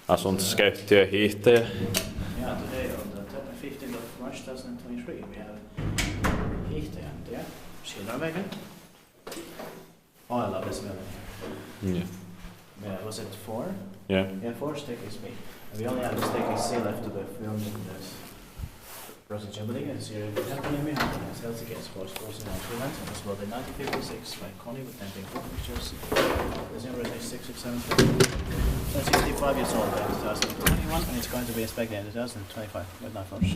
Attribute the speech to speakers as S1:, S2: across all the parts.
S1: Asuntoskäyttiö Hiihtäjä.
S2: Yeah, today on the 15th of March 2023 we have Hiihtäjäntie, Silvervägen. Oh, I love this building.
S1: Yeah.
S2: Was it 4?
S1: Yeah.
S2: Yeah, 4 staircase B. And we only have the staircase C left to the film in this procedure building. It's here in Herttoniemi, Helsinki, it's 4 stores in Finland. It was built in 1956 by Kone with 10 big pictures. The zero is 667. So it's 65 years old in 2021 and it's going to be inspected in 2025 with knife forge.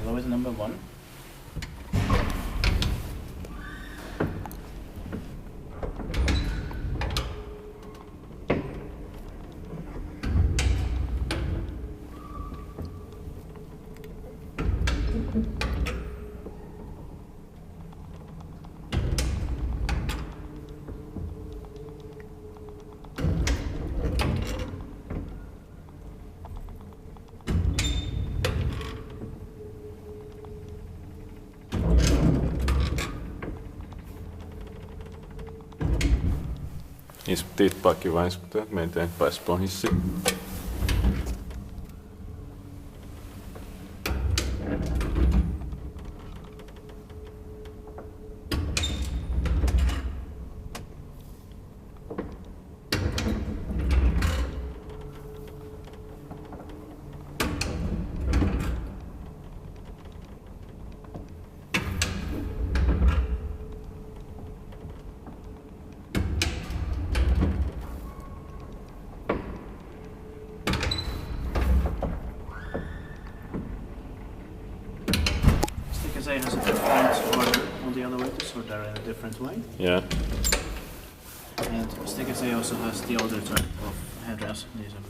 S2: Always number 1.
S1: Tippaakin vain, kun me eteenpäin pohjissi.
S2: Say has a different order on the elevators, or they're in a different way.
S1: Yeah.
S2: And Sticker A also has the older type of headdress. These are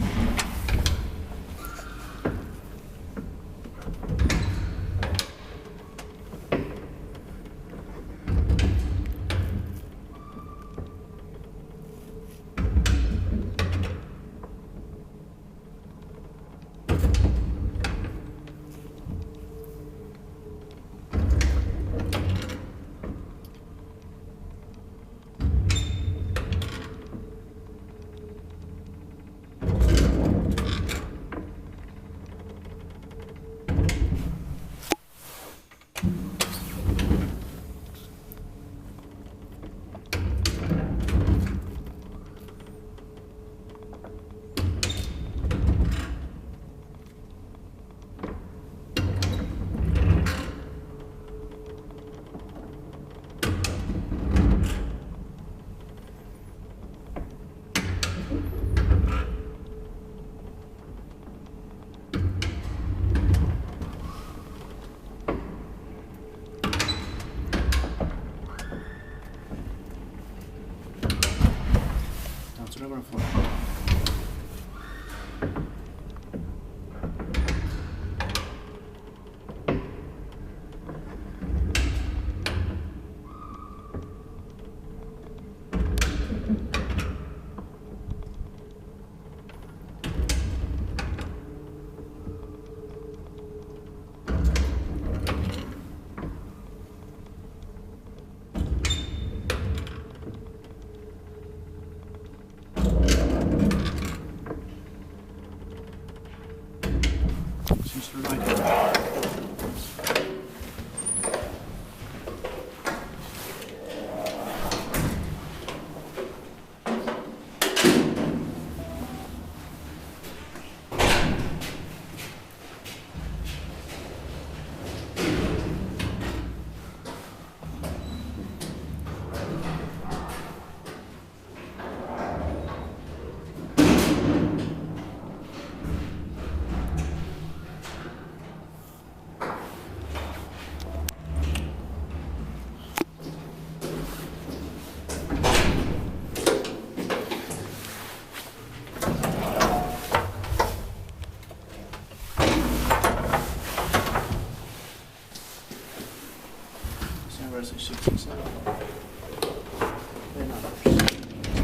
S2: rubber for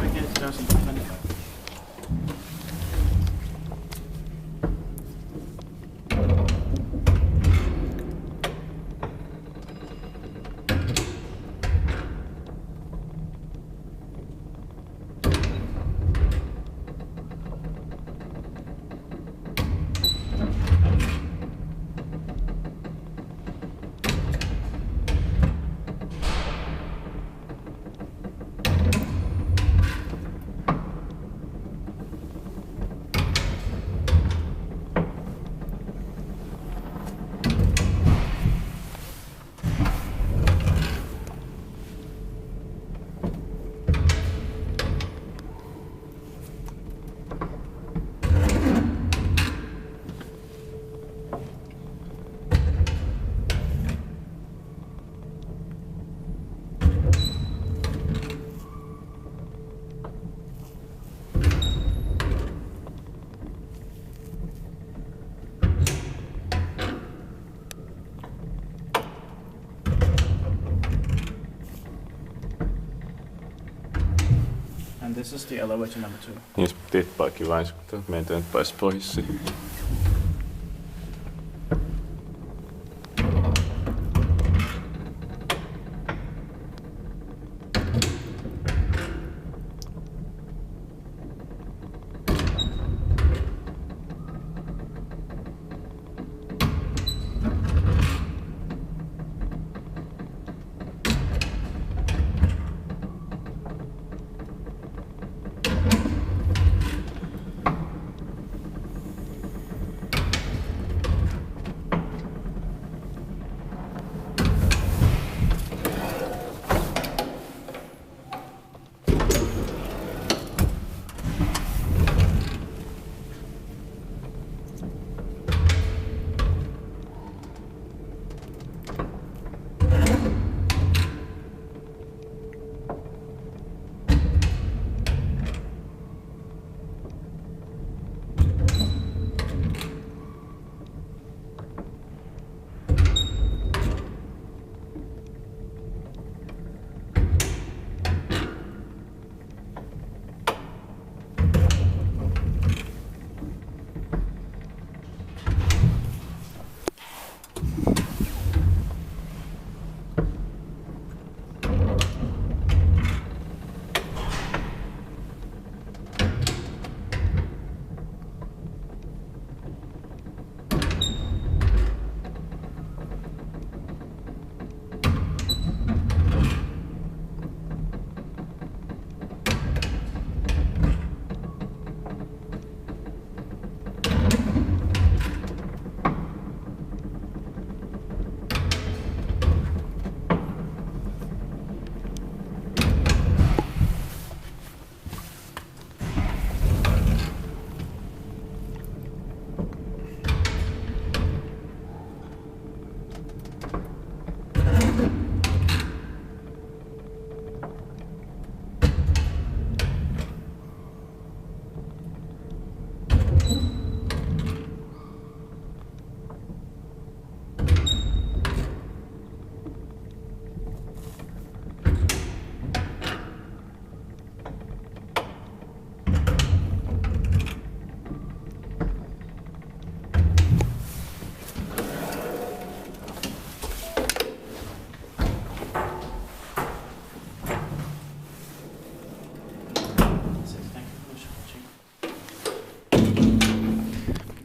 S2: Again, 2025. And this is the elevator number 2.
S1: Niin, teet paikki vain, kun meidän nyt pääsi pois.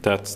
S1: That's